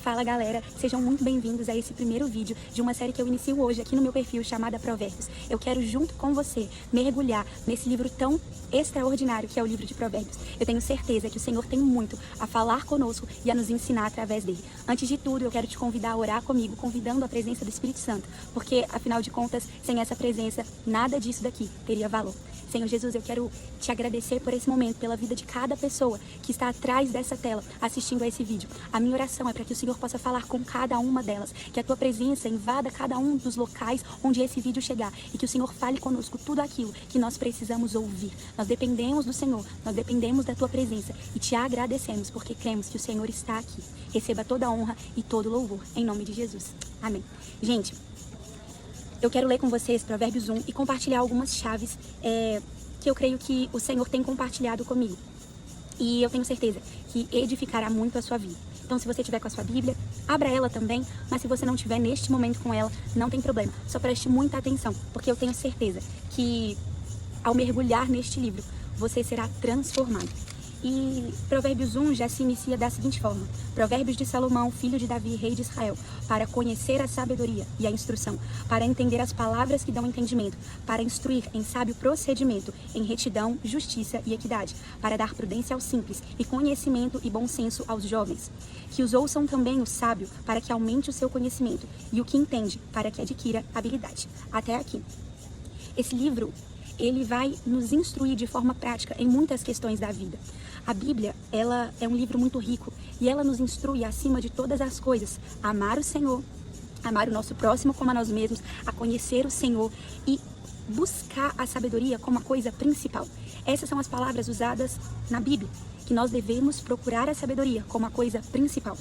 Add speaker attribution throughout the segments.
Speaker 1: Fala galera, sejam muito bem-vindos a esse primeiro vídeo de uma série que eu inicio hoje aqui no meu perfil chamada Provérbios. Eu quero junto com você mergulhar nesse livro tão extraordinário que é o livro de Provérbios. Eu tenho certeza que o Senhor tem muito a falar conosco e a nos ensinar através dele. Antes de tudo, eu quero te convidar a orar comigo, convidando a presença do Espírito Santo, porque afinal de contas, sem essa presença, nada disso daqui teria valor. Senhor Jesus, eu quero te agradecer por esse momento, pela vida de cada pessoa que está atrás dessa tela assistindo a esse vídeo. A minha oração é para que o Senhor possa falar com cada uma delas, que a tua presença invada cada um dos locais onde esse vídeo chegar e que o Senhor fale conosco tudo aquilo que nós precisamos ouvir. Nós dependemos do Senhor, nós dependemos da tua presença e te agradecemos porque cremos que o Senhor está aqui. Receba toda a honra e todo o louvor, em nome de Jesus. Amém. Gente, eu quero ler com vocês Provérbios 1 e compartilhar algumas chaves que eu creio que o Senhor tem compartilhado comigo. E eu tenho certeza que edificará muito a sua vida. Então, se você tiver com a sua Bíblia, abra ela também, mas se você não tiver neste momento com ela, não tem problema. Só preste muita atenção, porque eu tenho certeza que ao mergulhar neste livro, você será transformado. E Provérbios 1 já se inicia da seguinte forma: Provérbios de Salomão, filho de Davi, rei de Israel, para conhecer a sabedoria e a instrução, para entender as palavras que dão entendimento, para instruir em sábio procedimento, em retidão, justiça e equidade, para dar prudência aos simples e conhecimento e bom senso aos jovens. Que os ouçam também o sábio, para que aumente o seu conhecimento, e o que entende, para que adquira habilidade. Até aqui. Esse livro, ele vai nos instruir de forma prática em muitas questões da vida. A Bíblia, ela é um livro muito rico e ela nos instrui, acima de todas as coisas, a amar o Senhor, amar o nosso próximo como a nós mesmos, a conhecer o Senhor e buscar a sabedoria como a coisa principal. Essas são as palavras usadas na Bíblia, que nós devemos procurar a sabedoria como a coisa principal.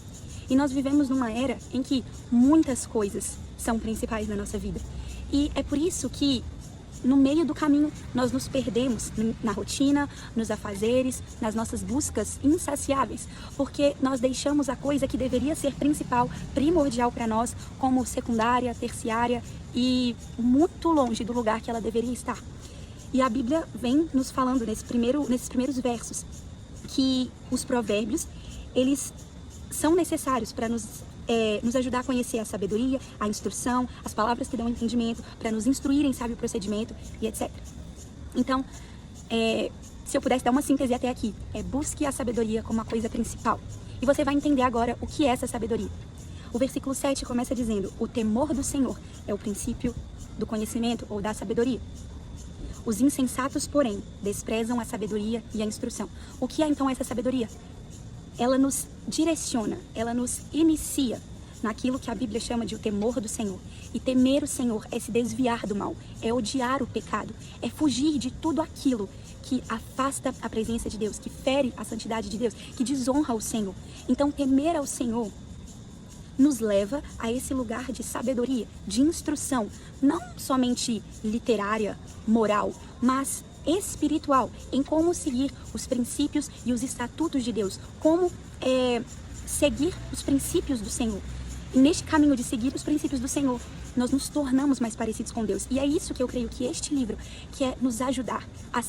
Speaker 1: E nós vivemos numa era em que muitas coisas são principais na nossa vida. E é por isso que no meio do caminho, nós nos perdemos na rotina, nos afazeres, nas nossas buscas insaciáveis, porque nós deixamos a coisa que deveria ser principal, primordial para nós, como secundária, terciária e muito longe do lugar que ela deveria estar. E a Bíblia vem nos falando nesses primeiros versos que os provérbios, eles são necessários para nos ajudar a conhecer a sabedoria, a instrução, as palavras que dão entendimento, para nos instruir em sábio procedimento e etc. Então, se eu pudesse dar uma síntese até aqui, busque a sabedoria como a coisa principal. E você vai entender agora o que é essa sabedoria. O versículo 7 começa dizendo: o temor do Senhor é o princípio do conhecimento ou da sabedoria. Os insensatos, porém, desprezam a sabedoria e a instrução. O que é então essa sabedoria? Ela nos direciona, ela nos inicia naquilo que a Bíblia chama de o temor do Senhor. E temer o Senhor é se desviar do mal, é odiar o pecado, é fugir de tudo aquilo que afasta a presença de Deus, que fere a santidade de Deus, que desonra o Senhor. Então, temer ao Senhor nos leva a esse lugar de sabedoria, de instrução, não somente literária, moral, mas espiritual, em como seguir os princípios e os estatutos de Deus, como seguir os princípios do Senhor. E neste caminho de seguir os princípios do Senhor, nós nos tornamos mais parecidos com Deus. E é isso que eu creio que este livro quer nos ajudar a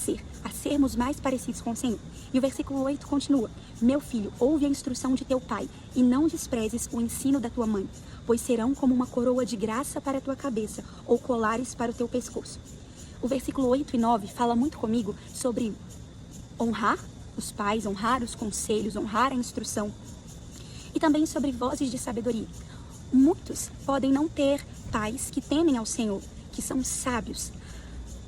Speaker 1: sermos mais parecidos com o Senhor. E o versículo 8 continua: meu filho, ouve a instrução de teu pai e não desprezes o ensino da tua mãe, pois serão como uma coroa de graça para a tua cabeça ou colares para o teu pescoço. O versículo 8 e 9 fala muito comigo sobre honrar os pais, honrar os conselhos, honrar a instrução. E também sobre vozes de sabedoria. Muitos podem não ter pais que temem ao Senhor, que são sábios.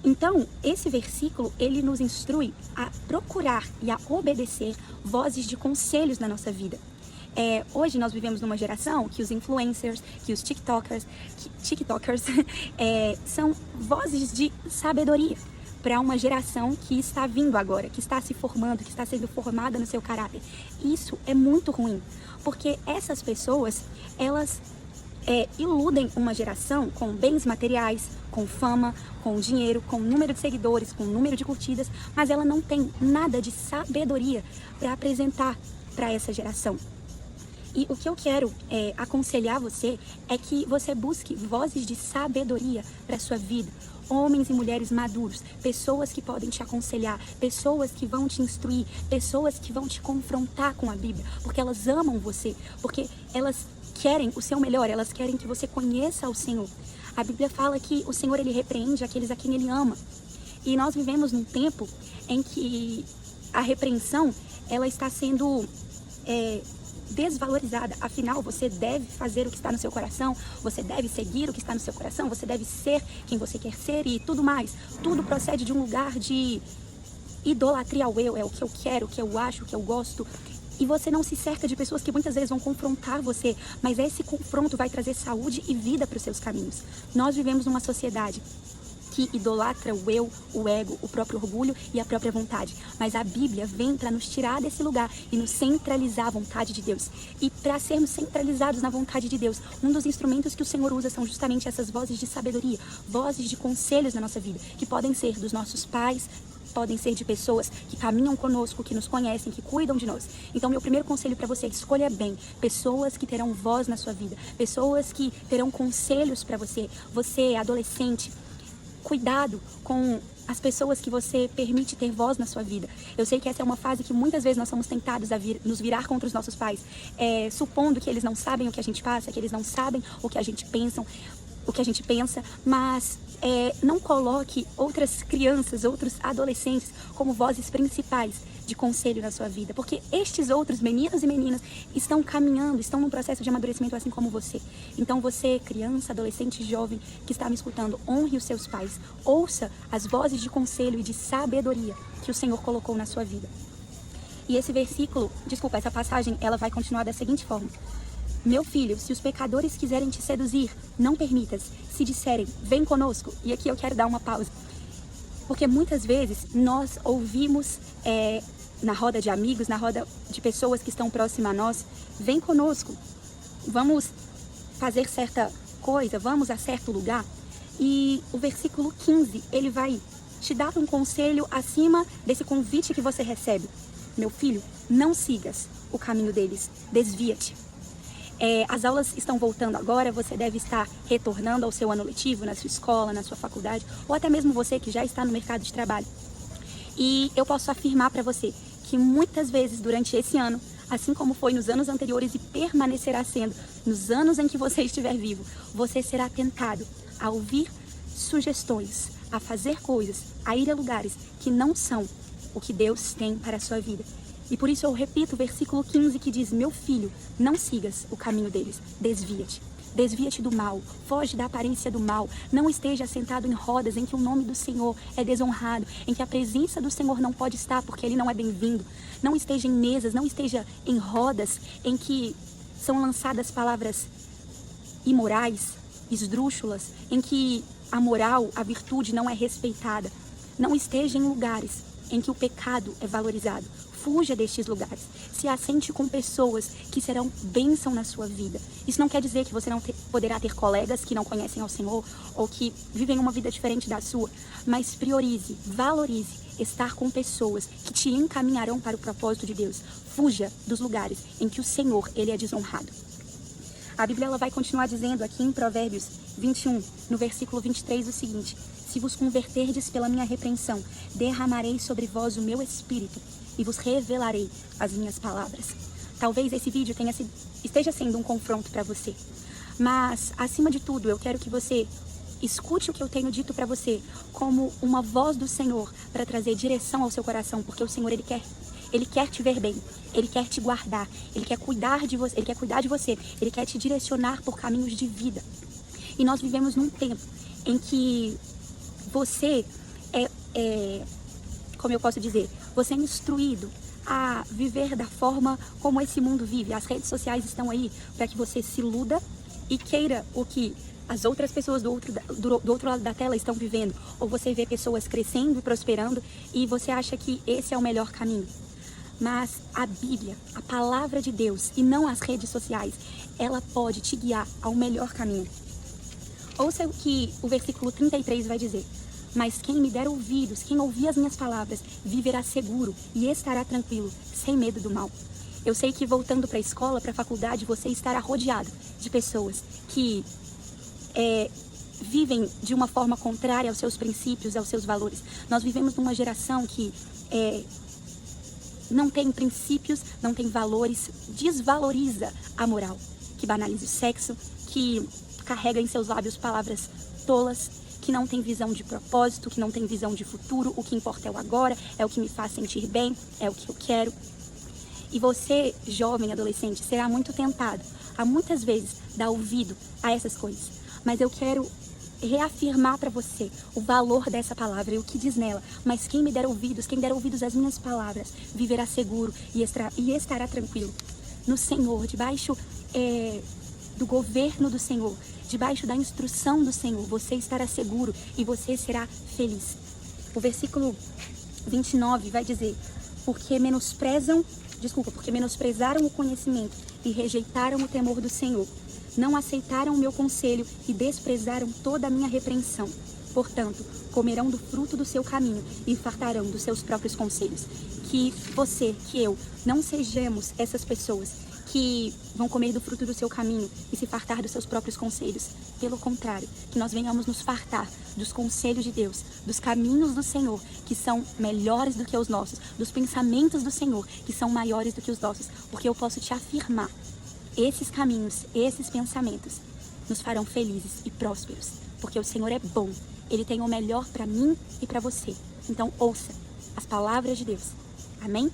Speaker 1: Então, esse versículo, ele nos instrui a procurar e a obedecer vozes de conselhos na nossa vida. Hoje nós vivemos numa geração que os influencers, que os tiktokers são vozes de sabedoria para uma geração que está vindo agora, que está se formando, que está sendo formada no seu caráter. Isso é muito ruim, porque essas pessoas, elas iludem uma geração com bens materiais, com fama, com dinheiro, com número de seguidores, com número de curtidas, mas ela não tem nada de sabedoria para apresentar para essa geração. E o que eu quero aconselhar você é que você busque vozes de sabedoria para a sua vida. homens e mulheres maduros, pessoas que podem te aconselhar, pessoas que vão te instruir, pessoas que vão te confrontar com a Bíblia, porque elas amam você, porque elas querem o seu melhor, elas querem que você conheça o Senhor. A Bíblia fala que o Senhor, ele repreende aqueles a quem ele ama. E nós vivemos num tempo em que a repreensão, ela está sendo desvalorizada. Afinal, você deve fazer o que está no seu coração, você deve seguir o que está no seu coração, você deve ser quem você quer ser e tudo mais. Tudo procede de um lugar de idolatria ao eu, é o que eu quero, o que eu acho, o que eu gosto. E você não se cerca de pessoas que muitas vezes vão confrontar você, mas esse confronto vai trazer saúde e vida para os seus caminhos. Nós vivemos numa sociedade que idolatra o eu, o ego, o próprio orgulho e a própria vontade. Mas a Bíblia vem para nos tirar desse lugar e nos centralizar a vontade de Deus. E para sermos centralizados na vontade de Deus, um dos instrumentos que o Senhor usa são justamente essas vozes de sabedoria, vozes de conselhos na nossa vida, que podem ser dos nossos pais, podem ser de pessoas que caminham conosco, que nos conhecem, que cuidam de nós. Então, meu primeiro conselho para você é: escolha bem pessoas que terão voz na sua vida, pessoas que terão conselhos para você. Você, adolescente, cuidado com as pessoas que você permite ter voz na sua vida. Eu sei que essa é uma fase que muitas vezes nós somos tentados a nos virar contra os nossos pais, supondo que eles não sabem o que a gente passa, que eles não sabem o que a gente pensa, mas não coloque outras crianças, outros adolescentes como vozes principais de conselho na sua vida, porque estes outros meninos e meninas estão caminhando, estão num processo de amadurecimento assim como você. Então você, criança, adolescente, jovem que está me escutando, honre os seus pais, ouça as vozes de conselho e de sabedoria que o Senhor colocou na sua vida. E essa passagem, ela vai continuar da seguinte forma: meu filho, se os pecadores quiserem te seduzir, não permitas. Se disserem, vem conosco. E aqui eu quero dar uma pausa, porque muitas vezes nós ouvimos na roda de amigos, na roda de pessoas que estão próximas a nós, vem conosco, vamos fazer certa coisa, vamos a certo lugar. E o versículo 15, ele vai te dar um conselho acima desse convite que você recebe. Meu filho, não sigas o caminho deles, desvia-te. As aulas estão voltando agora, você deve estar retornando ao seu ano letivo, na sua escola, na sua faculdade, ou até mesmo você que já está no mercado de trabalho. E eu posso afirmar para você que muitas vezes durante esse ano, assim como foi nos anos anteriores e permanecerá sendo nos anos em que você estiver vivo, você será tentado a ouvir sugestões, a fazer coisas, a ir a lugares que não são o que Deus tem para a sua vida. E por isso eu repito o versículo 15 que diz: meu filho, não sigas o caminho deles, desvia-te. Desvia-te do mal, foge da aparência do mal, não esteja sentado em rodas em que o nome do Senhor é desonrado, em que a presença do Senhor não pode estar porque ele não é bem-vindo. Não esteja em mesas, não esteja em rodas em que são lançadas palavras imorais, esdrúxulas, em que a moral, a virtude não é respeitada. Não esteja em lugares em que o pecado é valorizado. Fuja destes lugares. Se assente com pessoas que serão bênção na sua vida. Isso não quer dizer que você não poderá ter colegas que não conhecem ao Senhor ou que vivem uma vida diferente da sua, mas priorize, valorize estar com pessoas que te encaminharão para o propósito de Deus. Fuja dos lugares em que o Senhor, ele é desonrado. A Bíblia ela vai continuar dizendo aqui em Provérbios 21, no versículo 23, o seguinte: se vos converterdes pela minha repreensão, derramarei sobre vós o meu espírito e vos revelarei as minhas palavras. Talvez esse vídeo esteja sendo um confronto para você, mas acima de tudo eu quero que você escute o que eu tenho dito para você como uma voz do Senhor para trazer direção ao seu coração, porque o Senhor ele quer te ver bem, ele quer te guardar, ele quer cuidar de você, ele quer te direcionar por caminhos de vida. E nós vivemos num tempo em que você como eu posso dizer, você é instruído a viver da forma como esse mundo vive. As redes sociais estão aí para que você se iluda e queira o que as outras pessoas do outro lado da tela estão vivendo. Ou você vê pessoas crescendo e prosperando e você acha que esse é o melhor caminho. Mas a Bíblia, a palavra de Deus e não as redes sociais, ela pode te guiar ao melhor caminho. Ouça o que o versículo 33 vai dizer: mas quem me der ouvidos, quem ouvir as minhas palavras, viverá seguro e estará tranquilo, sem medo do mal. Eu sei que voltando para a escola, para a faculdade, você estará rodeado de pessoas que vivem de uma forma contrária aos seus princípios, aos seus valores. Nós vivemos numa geração que não tem princípios, não tem valores, desvaloriza a moral, que banaliza o sexo, que carrega em seus lábios palavras tolas, que não tem visão de propósito, que não tem visão de futuro. O que importa é o agora, é o que me faz sentir bem, é o que eu quero. E você, jovem, adolescente, será muito tentado a muitas vezes dar ouvido a essas coisas. Mas eu quero reafirmar para você o valor dessa palavra e o que diz nela. Mas quem der ouvidos às minhas palavras, viverá seguro e estará tranquilo no Senhor, debaixo do governo do Senhor, debaixo da instrução do Senhor. Você estará seguro e você será feliz. O versículo 29 vai dizer: porque menosprezaram o conhecimento e rejeitaram o temor do Senhor. Não aceitaram o meu conselho e desprezaram toda a minha repreensão. Portanto, comerão do fruto do seu caminho e fartarão dos seus próprios conselhos. Que você, que eu, não sejamos essas pessoas que vão comer do fruto do seu caminho e se fartar dos seus próprios conselhos. Pelo contrário, que nós venhamos nos fartar dos conselhos de Deus, dos caminhos do Senhor, que são melhores do que os nossos, dos pensamentos do Senhor, que são maiores do que os nossos. Porque eu posso te afirmar, esses caminhos, esses pensamentos nos farão felizes e prósperos, porque o Senhor é bom. Ele tem o melhor para mim e para você. Então ouça as palavras de Deus. Amém?